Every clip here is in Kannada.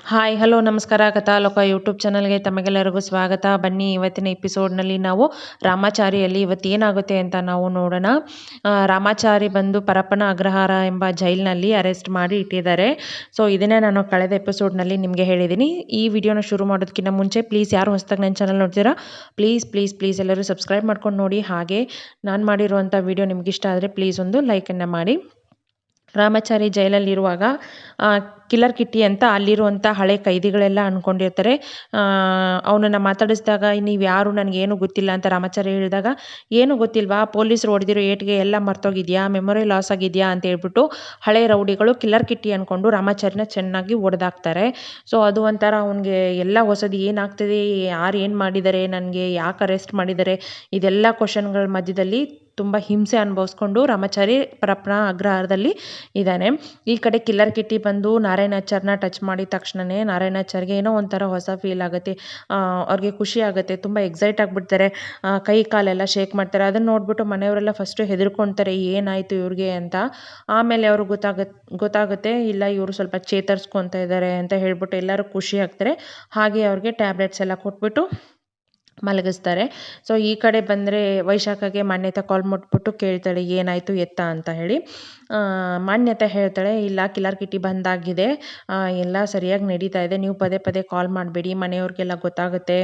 ಹಾಯ್ ಹಲೋ ನಮಸ್ಕಾರ ಕಥಾಲೋಕ ಯೂಟ್ಯೂಬ್ ಚಾನಲ್ಗೆ ತಮಗೆಲ್ಲರಿಗೂ ಸ್ವಾಗತ. ಬನ್ನಿ ಇವತ್ತಿನ ಎಪಿಸೋಡ್ನಲ್ಲಿ ನಾವು ರಾಮಾಚಾರಿಯಲ್ಲಿ ಇವತ್ತೇನಾಗುತ್ತೆ ಅಂತ ನಾವು ನೋಡೋಣ. ರಾಮಾಚಾರಿ ಬಂದು ಪರಪ್ಪನ ಅಗ್ರಹಾರ ಎಂಬ ಜೈಲಿನಲ್ಲಿ ಅರೆಸ್ಟ್ ಮಾಡಿ ಇಟ್ಟಿದ್ದಾರೆ. ಸೊ ಇದನ್ನೇ ನಾನು ಕಳೆದ ಎಪಿಸೋಡ್ನಲ್ಲಿ ನಿಮಗೆ ಹೇಳಿದ್ದೀನಿ. ಈ ವಿಡಿಯೋನ ಶುರು ಮಾಡೋದಕ್ಕಿಂತ ಮುಂಚೆ ಪ್ಲೀಸ್ ಯಾರು ಹೊಸದಾಗಿ ನನ್ನ ಚಾನಲ್ ನೋಡ್ತೀರಾ ಪ್ಲೀಸ್ ಎಲ್ಲರೂ ಸಬ್ಸ್ಕ್ರೈಬ್ ಮಾಡ್ಕೊಂಡು ನೋಡಿ. ಹಾಗೆ ನಾನು ಮಾಡಿರುವಂಥ ವಿಡಿಯೋ ನಿಮ್ಗೆ ಇಷ್ಟ ಆದರೆ ಪ್ಲೀಸ್ ಒಂದು ಲೈಕನ್ನು ಮಾಡಿ. ರಾಮಾಚಾರಿ ಜೈಲಲ್ಲಿರುವಾಗ ಕಿಲ್ಲರ್ ಕಿಟ್ಟಿ ಅಂತ ಅಲ್ಲಿರುವಂಥ ಹಳೆ ಕೈದಿಗಳೆಲ್ಲ ಅಂದ್ಕೊಂಡಿರ್ತಾರೆ. ಅವನನ್ನು ಮಾತಾಡಿಸಿದಾಗ ನೀವು ಯಾರು, ನನಗೇನು ಗೊತ್ತಿಲ್ಲ ಅಂತ ರಾಮಾಚಾರಿ ಹೇಳಿದಾಗ, ಏನು ಗೊತ್ತಿಲ್ವಾ, ಪೊಲೀಸರು ಹೊಡೆದಿರೋ ಏಟಿಗೆ ಎಲ್ಲ ಮರ್ತೋಗಿದೆಯಾ, ಮೆಮೊರಿ ಲಾಸ್ ಆಗಿದೆಯಾ ಅಂತ ಹೇಳ್ಬಿಟ್ಟು ಹಳೆ ರೌಡಿಗಳು ಕಿಲ್ಲರ್ ಕಿಟ್ಟಿ ಅಂದ್ಕೊಂಡು ರಾಮಾಚಾರಿನ ಚೆನ್ನಾಗಿ ಹೊಡೆದಾಕ್ತಾರೆ. ಸೊ ಅದು ಒಂಥರ ಅವನಿಗೆ ಎಲ್ಲ ಹೊಸದು, ಏನಾಗ್ತದೆ, ಯಾರು ಏನು ಮಾಡಿದ್ದಾರೆ, ನನಗೆ ಯಾಕೆ ಅರೆಸ್ಟ್ ಮಾಡಿದ್ದಾರೆ, ಇದೆಲ್ಲ ಕ್ವಶನ್ಗಳ ಮಧ್ಯದಲ್ಲಿ ತುಂಬ ಹಿಂಸೆ ಅನುಭವಿಸ್ಕೊಂಡು ರಾಮಾಚಾರಿ ಪರಪ್ಪನ ಅಗ್ರಹಾರದಲ್ಲಿ ಇದ್ದಾನೆ. ಈ ಕಡೆ ಕಿಲ್ಲರ್ ಕಿಟ್ಟಿ ಬಂದು ನಾರಾಯಣಾಚಾರ್ಯನ ಟಚ್ ಮಾಡಿದ ತಕ್ಷಣವೇ ನಾರಾಯಣಾಚಾರ್ಯಗೆ ಏನೋ ಒಂಥರ ಹೊಸ ಫೀಲ್ ಆಗುತ್ತೆ. ಅವ್ರಿಗೆ ಖುಷಿ ಆಗುತ್ತೆ, ತುಂಬ ಎಕ್ಸೈಟ್ ಆಗಿಬಿಡ್ತಾರೆ, ಕೈ ಕಾಲೆಲ್ಲ ಶೇಕ್ ಮಾಡ್ತಾರೆ. ಅದನ್ನು ನೋಡಿಬಿಟ್ಟು ಮನೆಯವರೆಲ್ಲ ಫಸ್ಟು ಹೆದರ್ಕೊಳ್ತಾರೆ, ಏನಾಯಿತು ಇವ್ರಿಗೆ ಅಂತ. ಆಮೇಲೆ ಅವ್ರಿಗೆ ಗೊತ್ತಾಗುತ್ತೆ ಇಲ್ಲ ಇವರು ಸ್ವಲ್ಪ ಚೇತರಿಸ್ಕೊತಾ ಇದ್ದಾರೆ ಅಂತ ಹೇಳ್ಬಿಟ್ಟು ಎಲ್ಲರೂ ಖುಷಿ ಆಗ್ತಾರೆ. ಹಾಗೆ ಅವ್ರಿಗೆ ಟ್ಯಾಬ್ಲೆಟ್ಸ್ ಎಲ್ಲ ಕೊಟ್ಬಿಟ್ಟು ಮಲಗಿಸ್ತಾರೆ. ಸೊ ಈ ಕಡೆ ಬಂದರೆ ವೈಶಾಖಗೆ ಮಾನ್ಯತೆ ಕಾಲ್ ಮಾಡಿಬಿಟ್ಟು ಕೇಳ್ತಾಳೆ ಏನಾಯಿತು ಎತ್ತ ಅಂತ ಹೇಳಿ. ಮಾನ್ಯತೆ ಹೇಳ್ತಾಳೆ, ಇಲ್ಲ ಕಿಲ್ಲರ್ ಕಿಟ್ಟಿ ಬಂದಾಗಿದೆ, ಎಲ್ಲ ಸರಿಯಾಗಿ ನಡೀತಾ ಇದೆ, ನೀವು ಪದೇ ಪದೇ ಕಾಲ್ ಮಾಡಬೇಡಿ, ಮನೆಯವ್ರಿಗೆಲ್ಲ ಗೊತ್ತಾಗುತ್ತೆ,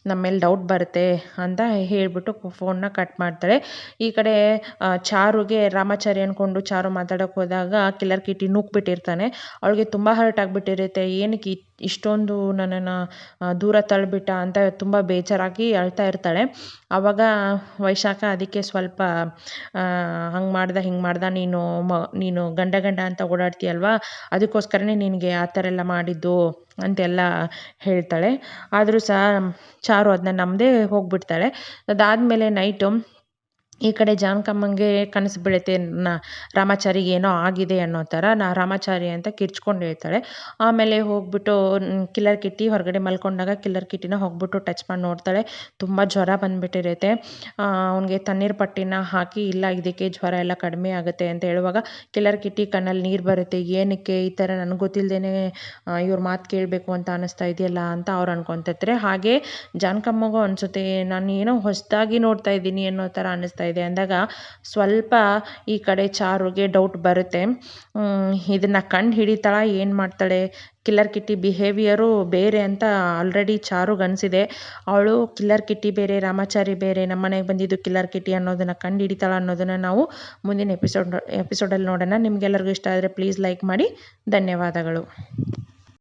ನಮ್ಮ ಮೇಲೆ ಡೌಟ್ ಬರುತ್ತೆ ಅಂತ ಹೇಳಿಬಿಟ್ಟು ಫೋನ್ನ ಕಟ್ ಮಾಡ್ತಾಳೆ. ಈ ಕಡೆ ಚಾರುಗೆ ರಾಮಾಚಾರಿ ಅಂದ್ಕೊಂಡು ಚಾರು ಮಾತಾಡೋಕ್ಕೆ ಹೋದಾಗ ಕಿಲ್ಲರ್ ಕಿಟ್ಟಿ ನೂಕ್ಬಿಟ್ಟಿರ್ತಾನೆ. ಅವಳಿಗೆ ತುಂಬ ಹರ್ಟ್ ಆಗಿಬಿಟ್ಟಿರುತ್ತೆ, ಏನಕ್ಕೆ ಇಷ್ಟೊಂದು ನನ್ನನ್ನು ದೂರ ತಳ್ಳಿಬಿಟ್ಟ ಅಂತ ತುಂಬ ಬೇಜಾರಾಗಿ ಅಳ್ತಾ ಇರ್ತಾಳೆ. ಆವಾಗ ವೈಶಾಖ ಅದಕ್ಕೆ ಸ್ವಲ್ಪ ಹಂಗೆ ಮಾಡ್ದೆ ಹಿಂಗೆ ಮಾಡ್ದೆ, ನೀನು ಗಂಡ ಅಂತ ಓಡಾಡ್ತೀಯಲ್ವಾ, ಅದಕ್ಕೋಸ್ಕರನೇ ನಿನಗೆ ಆ ಥರ ಎಲ್ಲ ಮಾಡಿದ್ದು ಅಂತೆಲ್ಲ ಹೇಳ್ತಾಳೆ. ಆದರೂ ಸಹ ಚಾರು ಅದನ್ನ ನಂಬದೇ ಹೋಗ್ಬಿಡ್ತಾಳೆ. ಅದಾದಮೇಲೆ ನೈಟು ಈ ಕಡೆ ಜಾನಕಮ್ಮಂಗೆ ಕನಸು ಬೀಳುತ್ತೆ, ರಾಮಾಚಾರಿಗೆ ಏನೋ ಆಗಿದೆ ಅನ್ನೋ ಥರ. ರಾಮಾಚಾರಿ ಅಂತ ಕಿರ್ಚ್ಕೊಂಡು ಹೇಳ್ತಾಳೆ. ಆಮೇಲೆ ಹೋಗ್ಬಿಟ್ಟು ಕಿಲ್ಲರ್ ಕಿಟ್ಟಿ ಹೊರಗಡೆ ಮಲ್ಕೊಂಡಾಗ ಕಿಲ್ಲರ್ ಕಿಟ್ಟಿನ ಹೋಗ್ಬಿಟ್ಟು ಟಚ್ ಮಾಡಿ ನೋಡ್ತಾಳೆ. ತುಂಬ ಜ್ವರ ಬಂದುಬಿಟ್ಟಿರುತ್ತೆ. ಅವನಿಗೆ ತಣ್ಣೀರು ಪಟ್ಟಿನ ಹಾಕಿ, ಇಲ್ಲ ಇದಕ್ಕೆ ಜ್ವರ ಎಲ್ಲ ಕಡಿಮೆ ಆಗುತ್ತೆ ಅಂತ ಹೇಳುವಾಗ ಕಿಲ್ಲರ್ ಕಿಟ್ಟಿ ಕಣ್ಣಲ್ಲಿ ನೀರು ಬರುತ್ತೆ. ಏನಕ್ಕೆ ಈ ಥರ ನನಗೆ ಗೊತ್ತಿಲ್ಲದೇ ಇವ್ರ ಮಾತು ಕೇಳಬೇಕು ಅಂತ ಅನ್ನಿಸ್ತಾ ಇದೆಯಲ್ಲ ಅಂತ ಅವ್ರು ಅನ್ಕೊತಿರ್ತಾರೆ. ಹಾಗೆ ಜಾನಕಮ್ಮಗೂ ಅನಿಸುತ್ತೆ, ನಾನು ಏನೋ ಹೊಸದಾಗಿ ನೋಡ್ತಾ ಇದ್ದೀನಿ ಅನ್ನೋ ಥರ ಅನ್ನಿಸ್ತಾ ಇದೆ ಅಂದಾಗ ಸ್ವಲ್ಪ ಈ ಕಡೆ ಚಾರುಗೆ ಡೌಟ್ ಬರುತ್ತೆ. ಇದನ್ನು ಕಂಡು ಹಿಡಿತಾಳ, ಏನು ಮಾಡ್ತಾಳೆ, ಕಿಲ್ಲರ್ ಕಿಟ್ಟಿ ಬಿಹೇವಿಯರು ಬೇರೆ ಅಂತ ಆಲ್ರೆಡಿ ಚಾರುಗೆ ಅನಿಸಿದೆ. ಅವಳು ಕಿಲ್ಲರ್ ಕಿಟ್ಟಿ ಬೇರೆ, ರಾಮಾಚಾರಿ ಬೇರೆ, ನಮ್ಮ ಮನೆಗೆ ಬಂದಿದ್ದು ಕಿಲ್ಲರ್ ಕಿಟ್ಟಿ ಅನ್ನೋದನ್ನು ಕಂಡು ಹಿಡಿತಾಳ ಅನ್ನೋದನ್ನು ನಾವು ಮುಂದಿನ ಎಪಿಸೋಡಲ್ಲಿ ನೋಡೋಣ. ನಿಮಗೆಲ್ಲರಿಗೂ ಇಷ್ಟ ಆದರೆ ಪ್ಲೀಸ್ ಲೈಕ್ ಮಾಡಿ. ಧನ್ಯವಾದಗಳು.